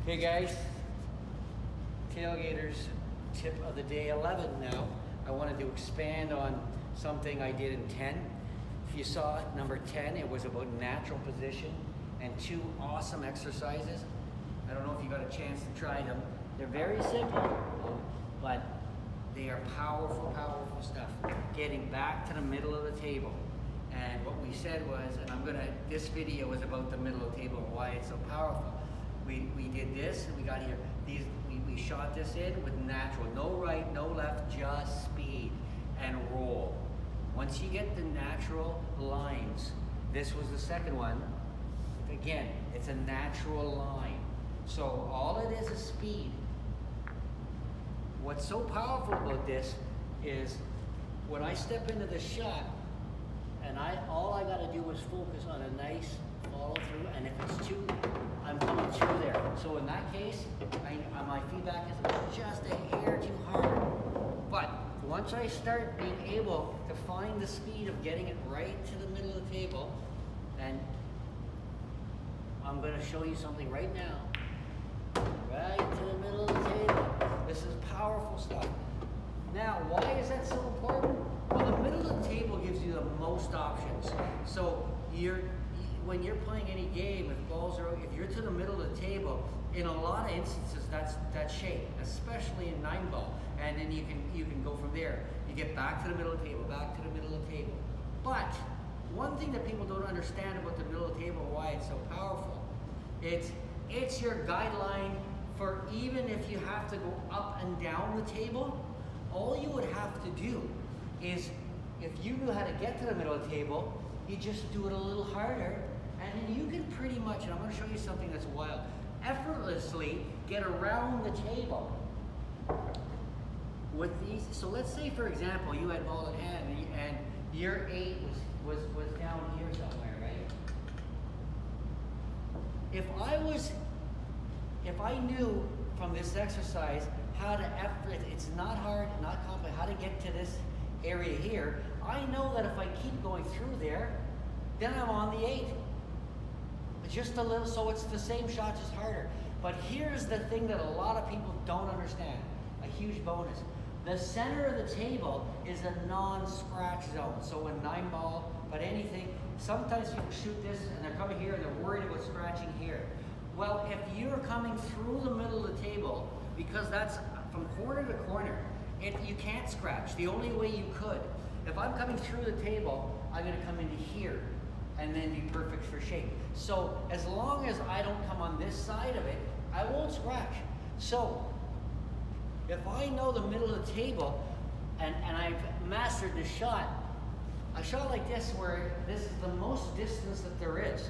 Hey guys, Tailgaters tip of the day 11 now. I wanted to expand on something I did in 10. If you saw number 10, it was about natural position and 2 awesome exercises. I don't know if you got a chance to try them. They're very simple, but they are powerful, powerful stuff. Getting back to the middle of the table. And what we said was, this video was about the middle of the table and why it's so powerful. We did this and we got here. We shot this in with natural, no right, no left, just speed and roll. Once you get the natural lines, this was the second one. Again, it's a natural line. So all it is speed. What's so powerful about this is when I step into the shot, and all I got to do is focus on a nice follow through, and if it's too, I'm coming through there. So in that case, my feedback is just a hair too hard. But once I start being able to find the speed of getting it right to the middle of the table, and I'm going to show you something right now. Right to the middle of the table. This is powerful stuff. Now, why is that so important? Well, the middle of the table gives you the most options. So when you're playing any game, if balls are, if you're to the middle of the table, in a lot of instances, that's shape, especially in 9-ball. And then you can go from there. You get back to the middle of the table, back to the middle of the table. But one thing that people don't understand about the middle of the table, why it's so powerful, it's your guideline for even if you have to go up and down the table. All you would have to do is, if you knew how to get to the middle of the table, you just do it a little harder, and then you can pretty much, and I'm going to show you something that's wild, effortlessly get around the table with these. So let's say, for example, you had ball in hand, and your 8 was down here somewhere, right? If I knew from this exercise how to it's not hard, not complex, how to get to this area here, I know that if I keep going through there, then I'm on the 8. Just a little, so it's the same shot, just harder. But here's the thing that a lot of people don't understand, a huge bonus. The center of the table is a non-scratch zone. So in 9-ball, but anything, sometimes people shoot this and they're coming here and they're worried about scratching here. Well, if you're coming through the middle of the table, because that's from corner to corner, you can't scratch. The only way you could, if I'm coming through the table, I'm going to come into here and then be perfect for shape. So as long as I don't come on this side of it, I won't scratch. So if I know the middle of the table and I've mastered the shot, a shot like this where this is the most distance that there is,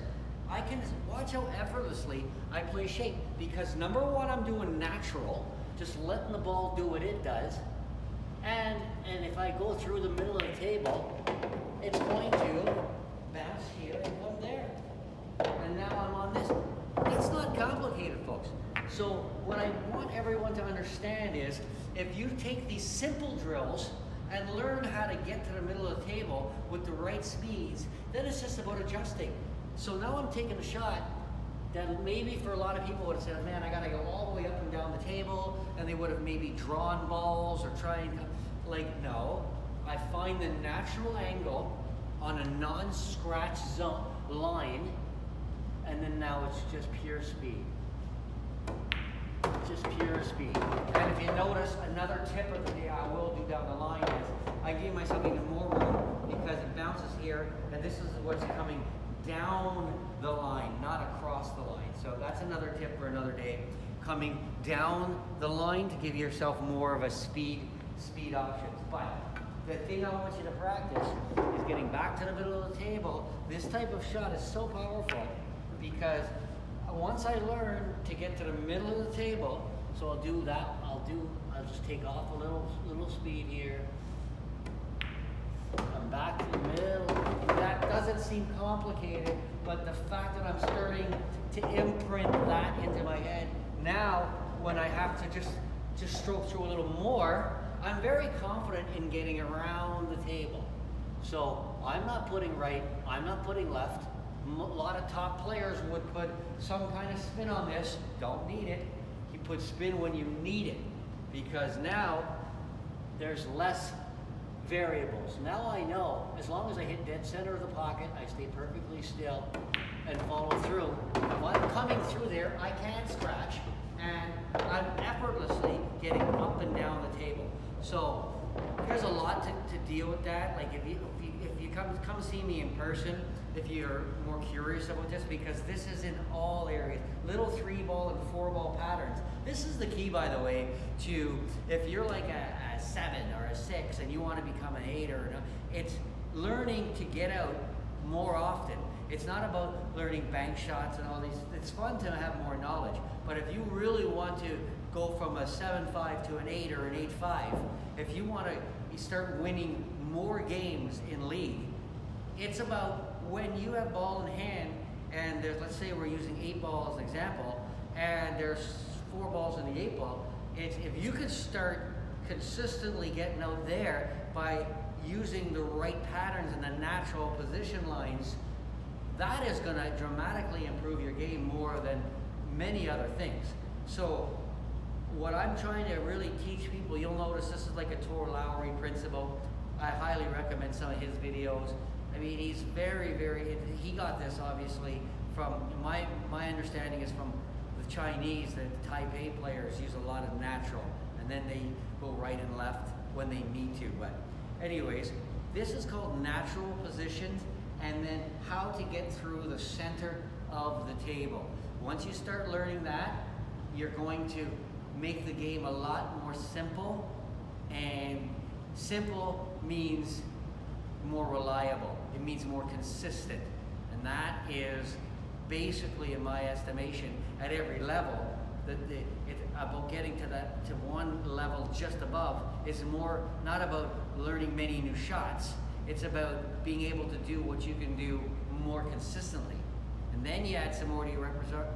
I can watch how effortlessly I play shape, because number one, I'm doing natural, just letting the ball do what it does. And if I go through the middle of the table, it's going to bounce here and come there. And now I'm on this. It's not complicated, folks. So what I want everyone to understand is, if you take these simple drills and learn how to get to the middle of the table with the right speeds, then it's just about adjusting. So now I'm taking a shot that maybe for a lot of people would have said, man, I got to go all the way up and down the table, and they would have maybe drawn balls or trying to, no. I find the natural angle on a non-scratch zone line, and then now it's just pure speed. Just pure speed. And if you notice, another tip of the day I will do down the line is, I gave myself even more room because it bounces here, and this is what's coming down the line, not across the line. So that's another tip for another day. Coming down the line to give yourself more of a speed options. But the thing I want you to practice is getting back to the middle of the table. This type of shot is so powerful because once I learn to get to the middle of the table, so I'll do that, I'll just take off a little speed here. I'm back to the middle. That doesn't seem complicated, but the fact that I'm starting to imprint that into my head, now when I have to just stroke through a little more, I'm very confident in getting around the table. So I'm not putting right, I'm not putting left, A lot of top players would put some kind of spin on this. Don't need it. You put spin when you need it, because now there's less variables. Now I know, as long as I hit dead center of the pocket, I stay perfectly still and follow through. If I'm coming through there, I can scratch, and I'm effortlessly getting up and down the table. So there's a lot to deal with that. Like if you come see me in person, if you're more curious about this, because this is in all areas. Little 3-ball and 4-ball patterns. This is the key, by the way, to if you're like a 7 or a 6 and you want to become an 8 or it's learning to get out more often. It's not about learning bank shots and all these. It's fun to have more knowledge, but if you really want to go from a 7-5 to an 8 or an 8-5, if you want to start winning more games in league, it's about when you have ball in hand, and there's, let's say we're using 8-ball as an example, and there's 4 balls in the 8-ball, it's if you could start consistently getting out there by using the right patterns and the natural position lines, that is going to dramatically improve your game more than many other things. So what I'm trying to really teach people, you'll notice this is like a Tor Lowry principle. I highly recommend some of his videos. I mean, he's very, he got this obviously from, my understanding is from the Chinese, the Taipei players use a lot of natural, and then they go right and left when they need to. But anyways, this is called natural positions, and then how to get through the center of the table. Once you start learning that, you're going to make the game a lot more simple, and simple means more reliable. It means more consistent, and that is basically, in my estimation, at every level, about getting to one level just above is more not about learning many new shots. It's about being able to do what you can do more consistently, and then you add some more to your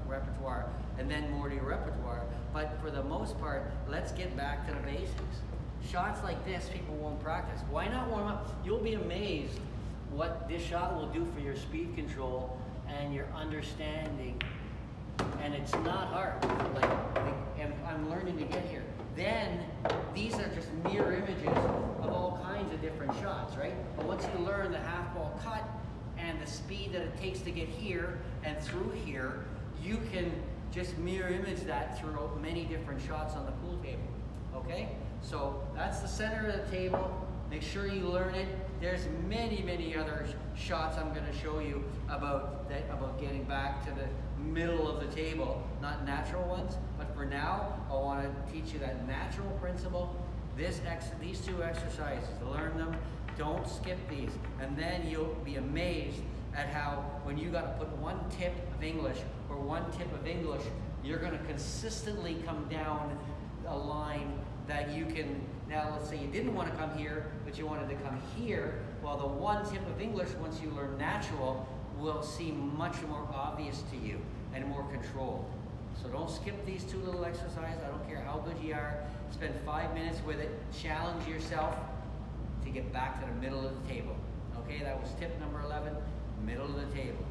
repertoire, and then more to your repertoire. But for the most part, let's get back to the basics. Shots like this, people won't practice. Why not warm up? You'll be amazed what this shot will do for your speed control and your understanding. And it's not hard. And I'm learning to get here. Then these are just mirror images of all kinds of different shots, right? But once you learn the half ball cut and the speed that it takes to get here and through here, you can just mirror image that throughout many different shots on the pool table. Okay? So that's the center of the table. Make sure you learn it. There's many other shots I'm going to show you about getting back to the middle of the table, not natural ones. But for now, I want to teach you that natural principle. These 2 exercises, learn them. Don't skip these, and then you'll be amazed at how when you got to put one tip of English or one tip of English, you're going to consistently come down a line that you can. Now let's say you didn't want to come here, but you wanted to come here. Well, the one tip of English, once you learn natural, will seem much more obvious to you and more controlled. So don't skip these 2 little exercises. I don't care how good you are. Spend 5 minutes with it. Challenge yourself to get back to the middle of the table. Okay, that was tip number 11, middle of the table.